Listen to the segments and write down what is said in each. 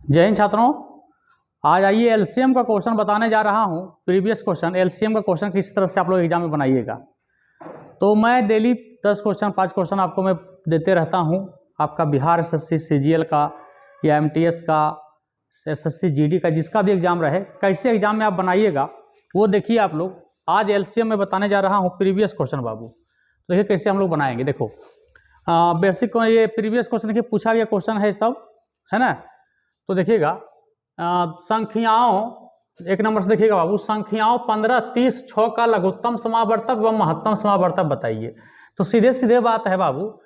जय हिंद छात्रों। आज आइए एलसीएम का क्वेश्चन बताने जा रहा हूं। प्रीवियस क्वेश्चन एलसीएम का क्वेश्चन किस तरह से आप लोग एग्जाम में बनाइएगा। तो मैं डेली 10 क्वेश्चन 5 क्वेश्चन आपको मैं देते रहता हूं। आपका बिहार एसएससी सीजीएल का या एमटीएस का, एसएससी जीडी का, जिसका भी एग्जाम रहे, कैसे एग्जाम में आप बनाइएगा वो देखिए आप लोग। आज एलसीएम में बताने जा रहा हूँ प्रीवियस क्वेश्चन बाबू। तो देखिए कैसे हम लोग बनाएंगे। देखो बेसिक ये प्रीवियस क्वेश्चन देखिए पूछा गया क्वेश्चन है सब, है ना। तो देखिएगा संख्याओं, एक नंबर से देखिएगा बाबू, संख्याओं 15, 30, 6 का लघुत्तम समावर्तक व महत्तम समावर्तक बताइए। तो सीधे सीधे बात है बाबू,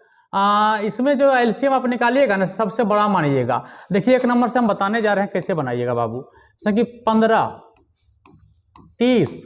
इसमें जो एलसीएम आप निकालिएगा ना सबसे बड़ा मानिएगा। देखिए एक नंबर से हम बताने जा रहे हैं कैसे बनाइएगा बाबू। जैसे कि 15, 30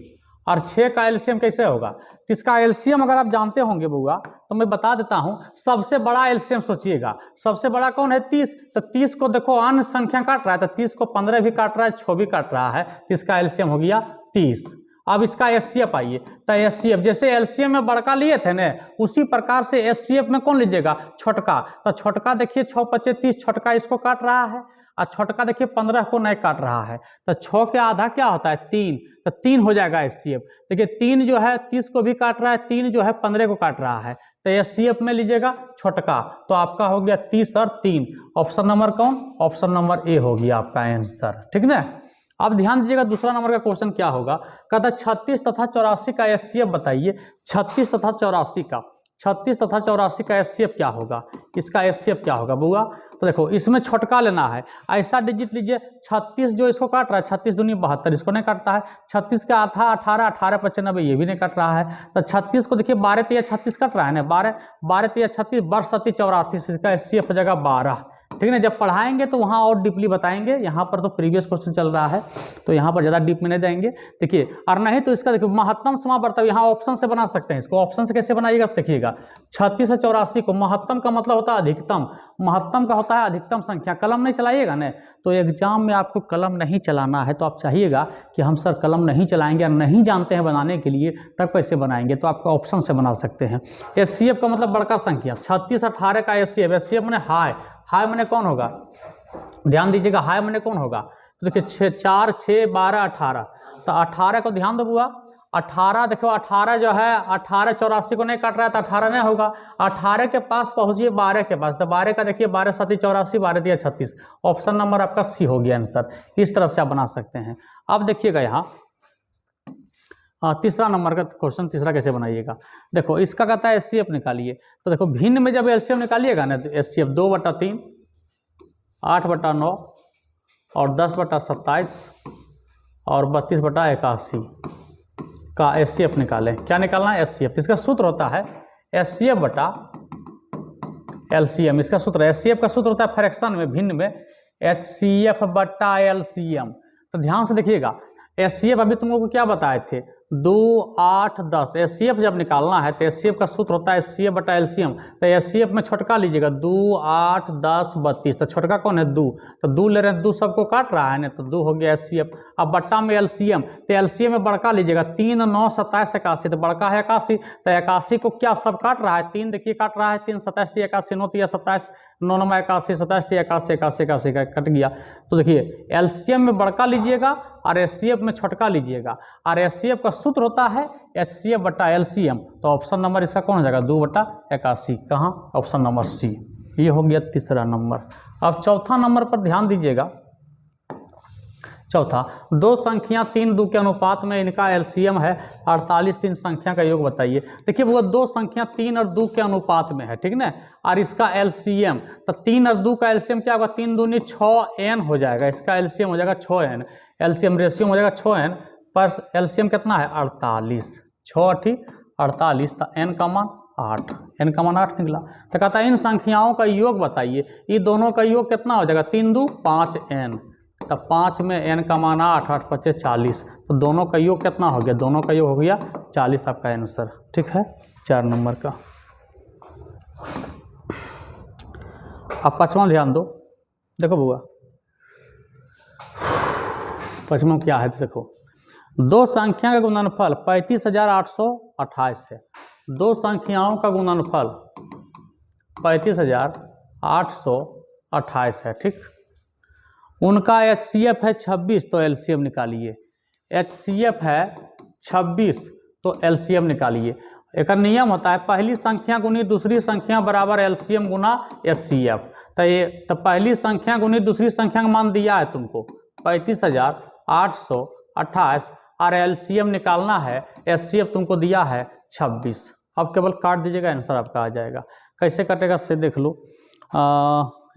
और 6 का एलसीएम कैसे होगा। इसका एलसीएम अगर आप जानते होंगे बुआ तो मैं बता देता हूं। सबसे बड़ा एलसीएम सोचिएगा, सबसे बड़ा कौन है 30। तो 30 को देखो अन्य संख्या काट रहा है, तो 30 को 15 भी काट रहा है, 6 भी काट रहा है, तो इसका एलसीएम हो गया 30। अब इसका एचसीएफ आइए। तो एचसीएफ जैसे एलसीएम में बड़का लिए थे ना, उसी प्रकार से एचसीएफ में कौन लीजिएगा, छोटका। तो छोटका देखिए 6 25 30, छोटका इसको काट रहा है, और छोटका देखिए 15 को नहीं काट रहा है। तो 6 के आधा क्या होता है 3, तो 3 हो जाएगा एचसीएफ। देखिए 3 जो है 30 को भी काट रहा है, 3 जो है 15 को काट रहा है, तो एचसीएफ में लीजिएगा छोटका। तो आपका हो गया 30 और 3। ऑप्शन नंबर कौन, ऑप्शन नंबर ए हो गया आपका आंसर, ठीक ना। अब ध्यान दीजिएगा दूसरा नंबर का क्वेश्चन क्या होगा। कहता 36 तथा 84 का एचसीएफ बताइए। 36 तथा 84 का, 36 तथा 84 का एचसीएफ क्या होगा, इसका एचसीएफ क्या होगा बुआ। तो देखो इसमें छोटका लेना है, ऐसा डिजिट लीजिए। 36 जो इसको काट रहा है, 36 दूनी 72, इसको नहीं काटता है। 36 का आधा 18, 18 95, ये भी नहीं काट रहा है। तो 36 को देखिए 12 3 36 कट रहा है ना, 12 12 3 36, 12 7 34, इसका एचसीएफ हो जाएगा 12, ठीक है ना। जब पढ़ाएंगे तो वहाँ और डीपली बताएंगे, यहाँ पर तो प्रीवियस क्वेश्चन चल रहा है तो यहाँ पर ज़्यादा डीप में नहीं देंगे। देखिए और नहीं तो इसका देखिए महत्तम समावर्तक, यहाँ ऑप्शन से बना सकते हैं इसको। ऑप्शन से कैसे बनाइएगा देखिएगा। 36 से 84 को, महत्तम का मतलब होता है अधिकतम, महत्तम का होता है अधिकतम संख्या। कलम नहीं चलाइएगा ना, तो एग्जाम में आपको कलम नहीं चलाना है। तो आप चाहिएगा कि हम सर कलम नहीं चलाएंगे और नहीं जानते हैं बनाने के लिए, तब कैसे बनाएंगे, तो आपको ऑप्शन से बना सकते हैं। एचसीएफ का मतलब बड़का संख्या, 36 18 का एचसीएफ। एचसीएफ मैंने हाई, हाई मैंने कौन होगा, ध्यान दीजिएगा, हाई मैंने कौन होगा। तो देखिए 4 6 12 18, तो 18 को ध्यान दो बुआ। 18 देखो 18 जो है 18 84 को नहीं काट रहा है, तो 18 नहीं होगा। 18 के पास पहुंचिए 12 के पास, तो 12 का देखिए 12 7 84, 12 दिया 36। ऑप्शन नंबर आपका सी हो गया आंसर। इस तरह से आप बना सकते हैं। अब देखिएगा यहाँ तीसरा नंबर का क्वेश्चन, तीसरा कैसे बनाइएगा। देखो इसका कहता है एचसीएफ निकालिए। तो देखो भिन्न में जब एलसीएम निकालिएगा ना, तो एचसीएफ 2/3, 8/9 और 10/27 और 32/81 का एचसीएफ निकालें। क्या निकालना है, एचसीएफ। इसका सूत्र होता है एचसीएफ बटा एलसीएम। इसका सूत्र, एचसीएफ का सूत्र होता है फ्रैक्शन में, भिन्न में, एचसीएफ बटा एलसीएम। तो ध्यान से देखिएगा, एचसीएफ अभी तुम लोग को क्या बताए थे, 2 8 10। एचसीएफ जब निकालना है तो एचसीएफ का सूत्र होता है एचसीएफ बटा एलसीएम। तो एचसीएफ में छोटका लीजिएगा, 2 8 10 32। तो छोटका कौन है 2, तो 2 ले रहे हैं, 2 सबको काट रहा है ना, तो 2 हो गया एचसीएफ। अब बट्टा में एलसीएम, तो एलसीएम में बड़का लीजिएगा, 3 9 27 81, तो बड़का है 81। तो 81 को क्या सब काट रहा है, 3 देखिए काट रहा है, 3 27 81, 9 3 27, 9 9 81, 27 81 81 81 का कट गया। तो देखिए एलसीएम में बड़का लीजिएगा और एचसीएफ में छोटका लीजिएगा, और एचसीएफ का सूत्र होता है एचसीएफ बटा एलसीएम। तो ऑप्शन नंबर इसका कौन हो जाएगा, 2/81। कहाँ, ऑप्शन नंबर सी। ये हो गया तीसरा नंबर। अब चौथा नंबर पर ध्यान दीजिएगा। चौथा, दो संख्या 3 2 के अनुपात में इनका एलसीएम है 48, 3 संख्या का योग बताइए। देखिए वो दो संख्या 3 और 2 के अनुपात में है, ठीक ना, और इसका एलसीएम, तो 3 और 2 का एलसीएम क्या होगा, 3 दूनी 6n हो जाएगा। इसका एलसीएम हो जाएगा 6n, एलसीएम रेशियो हो जाएगा 6n, पर एलसीएम कितना है 48, 6 8 48, तो n का मान 8, n का मान 8 निकला। तो कहता है इन संख्याओं का योग बताइए। ये दोनों का योग कितना हो जाएगा, 3 2 5n, तो 5 में n का मान 8, 8 5 40, तो दोनों का योग कितना हो गया, दोनों का योग हो गया 40 आपका आंसर, ठीक है 4 नंबर का। अब पांचवा ध्यान दो। देखो बुआ पांचवा क्या है, तो देखो दो संख्या का गुणनफल 35,828 है। दो संख्याओं का गुणनफल 35,828 है, ठीक। उनका HCF है 26, तो LCM निकालिए। HCF है 26, तो LCM निकालिए। एक नियम होता है पहली संख्या गुनी दूसरी संख्या बराबर LCM गुना HCF। तो पहली संख्या गुनी दूसरी संख्या का मान दिया है तुमको 35,828 और LCM निकालना है। HCF तुमको दिया है 26। अब केवल काट दीजिएगा, आंसर आपका आ जाएगा। कैसे कटेगा से देख लो।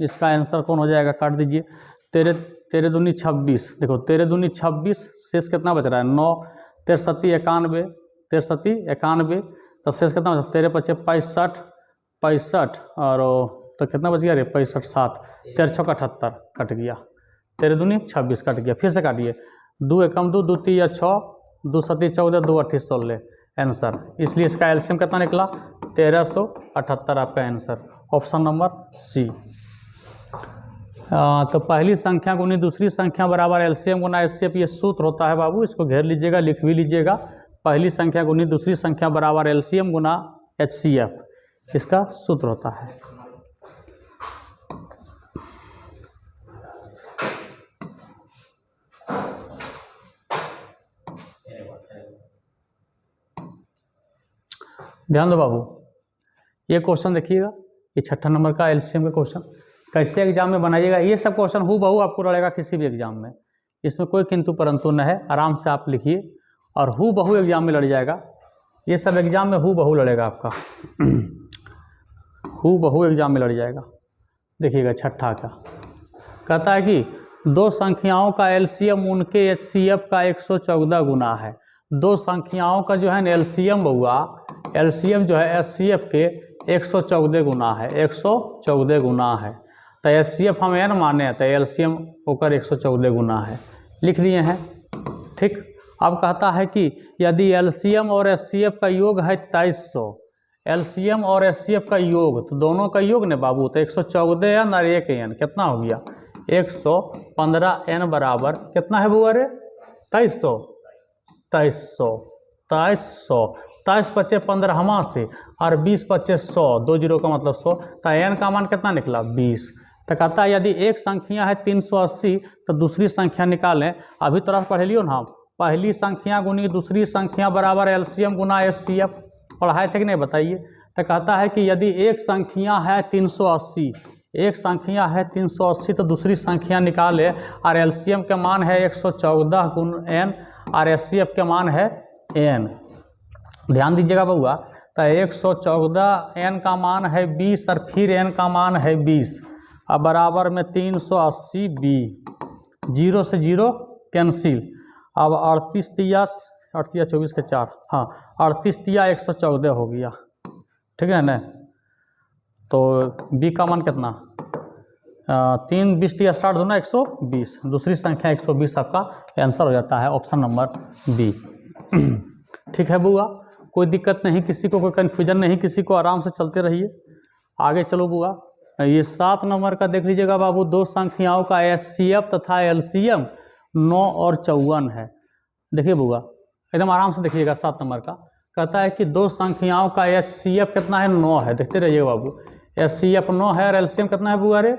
इसका आंसर कौन हो जाएगा, काट दीजिए। तेरे दूनी 26, देखो तेरे दूनी 26, शेष कितना बच रहा है 9, 63 91, तो शेष कितना बचा, तेरे बचे 65 और तो कितना बच गया रे 65 7, 13 6 78 कट गया। तेरे दूनी 26 कट गया। फिर से काटिए, 2 एकम 2, 2 3 6, 2 7 14, 2 8 16 आंसर। इसलिए इसका एलसीएम कितना निकला 1378 आपका आंसर, ऑप्शन नंबर सी। तो पहली संख्या गुनी दूसरी संख्या बराबर एलसीएम गुना एचसीएफ, ये सूत्र होता है बाबू, इसको घेर लीजिएगा, लिख भी लीजिएगा। पहली संख्या गुनी दूसरी संख्या बराबर एलसीएम गुना एचसीएफ, इसका सूत्र होता है। ध्यान दो बाबू, ये क्वेश्चन देखिएगा, ये 6ठा नंबर का एलसीएम का क्वेश्चन कैसे एग्जाम में बनाइएगा। ये सब क्वेश्चन हूबहू आपको लड़ेगा किसी भी एग्जाम में, इसमें कोई किंतु परंतु न है। आराम से आप लिखिए और हूबहू एग्जाम में लड़ जाएगा। ये सब एग्जाम में हूबहू लड़ेगा आपका, हूबहू एग्जाम में लड़ जाएगा। देखिएगा 6ठा का कहता है कि दो संख्याओं का एलसीएम उनके एचसीएफ का 114 गुना है। दो संख्याओं का जो है ना एलसीएम हुआ, एलसीएम जो है एचसीएफ के 114 गुना है, 114 गुना है। तो एचसीएफ हम एन माने तो एलसीएम होकर 114 गुना है, लिख दिए हैं। ठीक, अब कहता है कि यदि एलसीएम और एचसीएफ का योग है 2300, एलसीएम और एचसीएफ का योग, तो दोनों का योग ने बाबू, तो 114 एन और 1 एन कितना हो गया 115 एन बराबर कितना है बुआ रे 2300, 23 पच्चे 15 से और 20 पच्चे 100, 2 जीरो का मतलब 100, तो एन का मान कितना निकला 20। तो कहता है यदि एक संख्या है 380 तो दूसरी संख्या निकालें। अभी तरह पढ़ लियो ना, पहली संख्या गुनी दूसरी संख्या बराबर एलसीएम गुना एचसीएफ, पढ़ाए थे कि नहीं बताइए। तो कहता है कि यदि एक संख्या है 380, एक संख्या है 380 तो दूसरी संख्या निकाले और एलसीएम के मान है 114 गुण एन और एचसीएफ के मान है एन। ध्यान दीजिएगा बउआ, तो 114 एन का मान है 20 और फिर एन का मान है 20, अब बराबर में 380 बी, 0 से 0 कैंसिल। अब 38 तिया 24 के 4, हाँ 38 तिया 114 हो गया, ठीक है ना। तो बी का मान कितना 3 20 तिया 60 दूना 120, दूसरी संख्या 120 आपका आंसर हो जाता है, ऑप्शन नंबर बी। ठीक है बुआ, कोई दिक्कत नहीं किसी को, कोई कन्फ्यूजन नहीं किसी को, आराम से चलते रहिए। आगे चलो बुआ, ये 7 नंबर का देख लीजिएगा बाबू, दो संख्याओं का एचसीएफ तथा एलसीएम 9 और 54 है। देखिए बुआ एकदम आराम से देखिएगा, 7 नंबर का कहता है कि दो संख्याओं का एचसीएफ कितना है 9 है, देखते रहिए बाबू। एचसीएफ 9 है और एलसीएम कितना है बुआ रे,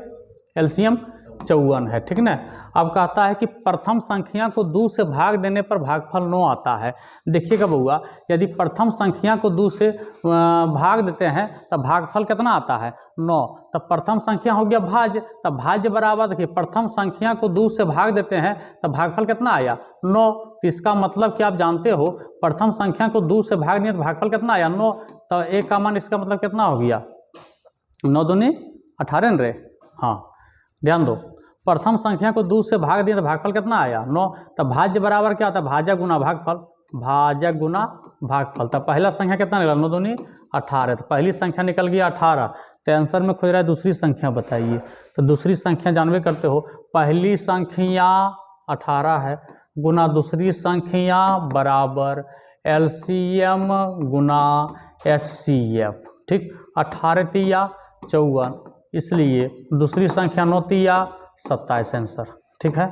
एलसीएम 54 है, ठीक ना। अब कहता है कि प्रथम संख्या को 2 से भाग देने पर भागफल 9 आता है। देखिएगा बउआ, यदि प्रथम संख्या को 2 से भाग देते हैं तो भागफल कितना आता है 9, तब प्रथम संख्या हो गया भाज्य, तब भाज्य बराबर देखिए प्रथम संख्या को 2 से भाग देते हैं तब भागफल कितना आया 9। तो इसका मतलब कि आप जानते हो प्रथम संख्या को 2 से भाग दिए तो भागफल कितना आया 9, तो एक का मान इसका मतलब कितना हो गया 9 दूनी 18 रे। हाँ ध्यान दो, प्रथम संख्या को 2 से भाग दिया तो भागफल कितना आया 9, तब भाज्य बराबर क्या आता है भाज्य गुना भागफल, भाज्य गुना भागफल। तब पहला संख्या कितना निकला 9 दूनी 18, तो पहली संख्या निकल गया 18। तो आंसर में खोज रहा है दूसरी संख्या बताइए। तो दूसरी संख्या जानवे करते हो, पहली संख्या 18 है गुना दूसरी संख्या बराबर एलसीएम गुना एचसीएफ, ठीक। 18 तिया 54, इसलिए दूसरी संख्या 9 तिया 27 आंसर, ठीक है।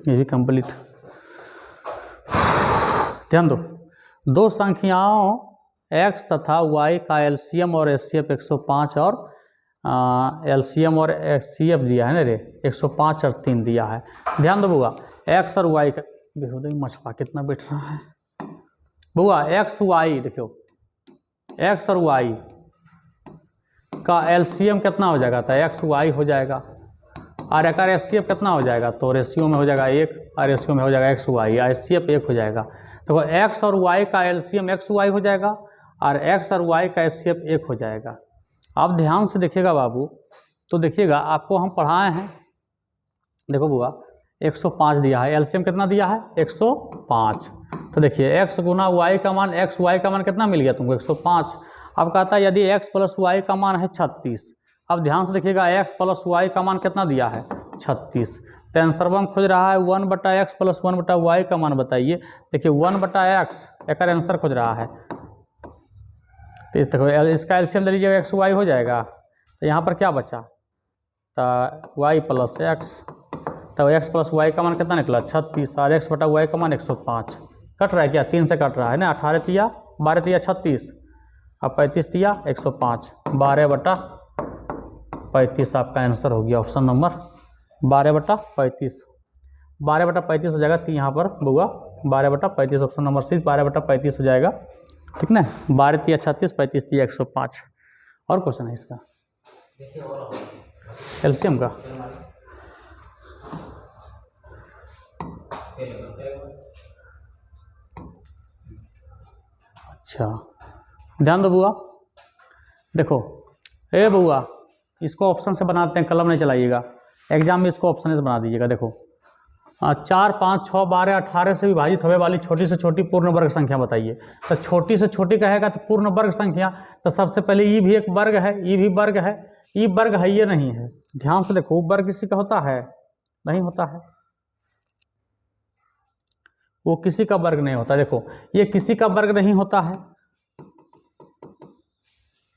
ये भी कंप्लीट। ध्यान दो, दो संख्याओं x तथा y का एलसीएम और एचसीएफ 105 और LCM और HCF दिया है ना रे, 105 और 3 दिया है। ध्यान दो बुआ, एक्स और वाई का देखो, मछुआ कितना बैठ रहा है बुआ, एक्स वाई देखो, एक्स और वाई का LCM कितना हो जाएगा, तो एक्स वाई हो जाएगा, और एक HCF कितना हो जाएगा, तो रेशियो में हो जाएगा 1 और रेशियो में हो जाएगा एक्स वाई, HCF 1 हो जाएगा। देखो एक्स और वाई का LCM एक्स वाई हो जाएगा और एक्स और वाई का HCF 1 हो जाएगा। आप ध्यान से देखिएगा बाबू, तो देखिएगा आपको हम पढ़ाए हैं, देखो बुआ 105 दिया है, LCM कितना दिया है 105, तो देखिए x गुना y का मान, एक्स वाई का मान कितना मिल गया तुमको 105। अब कहता है यदि x प्लस वाई का मान है 36, अब ध्यान से देखिएगा x प्लस वाई का मान कितना दिया है 36, तो आंसर में खोज रहा है 1/x प्लस 1/y का मान बताइए। देखिए 1/x एक आंसर खोज रहा है, तो देखो इसका एलसीएम ले लीजिएगा एक्स वाई हो जाएगा, तो यहाँ पर क्या बचा, तो y प्लस एक्स, तो x प्लस वाई का मान कितना निकला 36 और x बटा वाई का मान 105। कट रहा है क्या, 3 से कट रहा है ना, 18 तिया 12 तिया 36, अब 35 तिया 105, 12/35 आपका आंसर हो गया, ऑप्शन नंबर 12/35, 12/35 हो जाएगा। यहाँ पर बुआ 12/35 ऑप्शन नंबर सी 12/35 हो जाएगा, ठीक ना, 12 तिया 36, 35 तिया 105। और क्वेश्चन है इसका एलसीएम का, अच्छा ध्यान दो बुआ, देखो ए बुआ इसको ऑप्शन से बनाते हैं, कलम नहीं चलाइएगा, एग्जाम में इसको ऑप्शन से बना दीजिएगा। देखो 4, 5, 6, 12, 18 से विभाजित होने वाली छोटी से छोटी पूर्ण वर्ग संख्या बताइए। तो छोटी से छोटी कहेगा तो पूर्ण वर्ग संख्या, तो सबसे पहले ई भी एक वर्ग है, ई भी वर्ग है, ई वर्ग है ये नहीं है, ध्यान से देखो वर्ग किसी का होता है, नहीं होता है, वो किसी का वर्ग नहीं होता। देखो ये किसी का वर्ग नहीं होता है,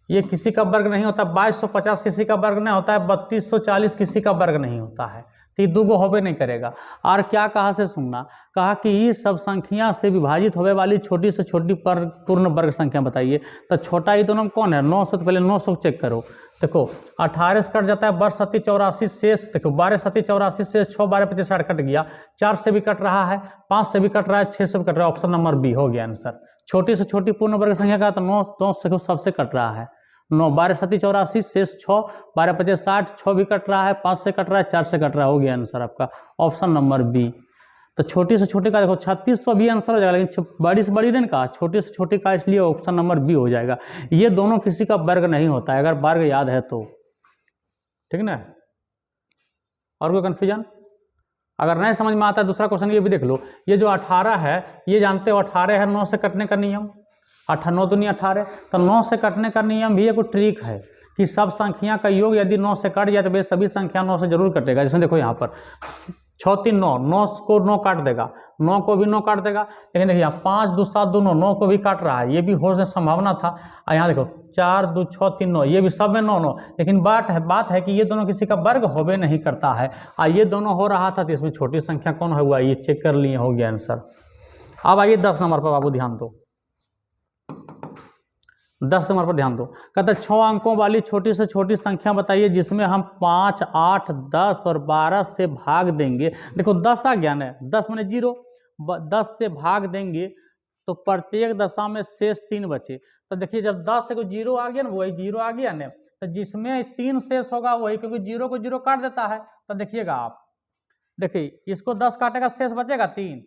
ये किसी का वर्ग नहीं होता, 2250 किसी का वर्ग नहीं होता है, 3240 किसी का वर्ग नहीं होता है, तो ये दूगो होबे नहीं करेगा। और क्या कहा से सुनना, कहा कि ये सब संख्या से विभाजित होने वाली छोटी से छोटी पूर्ण वर्ग संख्या बताइए। तो छोटा ये दोनों कौन है, 900, तो पहले 900 चेक करो। देखो 18 से कट जाता है, 12 7 84 शेष, देखो 12 7 84 शेष 6 12 25 60 कट गया, 4 से भी कट रहा है, 5 से भी कट रहा है, 6 से भी कट रहा है, ऑप्शन नंबर बी हो गया आंसर। छोटी से छोटी पूर्ण वर्ग संख्या का तो 9 से सबसे कट रहा है, 9 12 7 84 शेष 6 12 25 60, 6 भी कट रहा है, 5 से कट रहा है, 4 से कट रहा है, हो गया आंसर आपका ऑप्शन नंबर बी। तो छोटी से छोटी का देखो 3600 भी आंसर हो जाएगा, लेकिन बड़ी से बड़ी नहीं कहा, छोटी से छोटी का, इसलिए ऑप्शन नंबर बी हो जाएगा। ये दोनों किसी का वर्ग नहीं होता है, अगर वर्ग याद है तो, ठीक ना। और कोई कंफ्यूजन, अगर नहीं समझ में आता है दूसरा क्वेश्चन ये भी देख लो। ये जो 18 है, ये जानते हो 18 है 9 से कटने का नियम, 9 दूनी 18, तो 9 से कटने का नियम भी एक ट्रिक है कि सब संख्या का योग यदि 9 से कट जाए तो वे सभी संख्या 9 से जरूर कटेगा। जैसे देखो यहाँ पर 6 3 9, 9 को 9 काट देगा, 9 को भी 9 काट देगा, लेकिन देखिए 5 2 7 2 9 को भी काट रहा है, ये भी हो संभावना था। और यहाँ देखो 4 2 6 3 9, ये भी सब में 9 9, लेकिन बात है कि ये दोनों किसी का वर्ग होबे नहीं करता है, और ये दोनों हो रहा था, तो इसमें छोटी संख्या कौन हुआ, ये चेक कर लिए, हो गया आंसर। अब आइए 10 नंबर पर बाबू ध्यान दो, 10 नंबर पर ध्यान दो। कहता है 6 अंकों वाली छोटी से छोटी संख्या बताइए जिसमें हम 5 8 10 और 12 से भाग देंगे। देखो 10 आ गया ना, 10 माने 0, 10 से भाग देंगे तो प्रत्येक दशा में शेष 3 बचे। तो देखिए जब 10 से कोई 0 आ गया ना, वही 0 आ गया ना, तो जिसमें 3 शेष होगा वही, क्योंकि 0 को 0 काट देता है। तो देखिएगा आप, देखिए इसको 10 काटेगा, शेष बचेगा 3,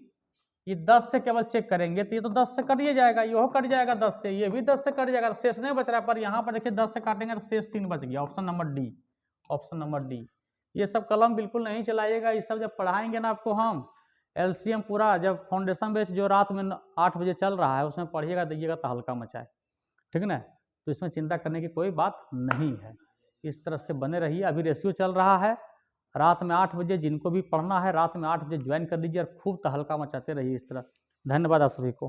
ये 10 से केवल चेक करेंगे तो ये तो 10 से कट ही जाएगा, ये कट जाएगा 10 से, ये भी 10 से कट जाएगा, शेष नहीं बच रहा है। पर यहाँ पर देखिए 10 से काटेंगे तो शेष 3 बच गया, option number D, option number D. ये सब कलम बिल्कुल नहीं चलाइएगा, ये सब जब पढ़ाएंगे ना आपको हम, एलसीएम पूरा जब फाउंडेशन बेस जो रात में 8 बजे चल रहा है उसमें पढ़िएगा, देखिएगा तो हल्का मचाए, ठीक ना। तो इसमें चिंता करने की कोई बात नहीं है, इस तरह से बने रहिए। अभी रेशियो चल रहा है, रात में 8 बजे जिनको भी पढ़ना है रात में 8 बजे ज्वाइन कर लीजिए और खूब तहलका मचाते रहिए इस तरह। धन्यवाद आप सभी को।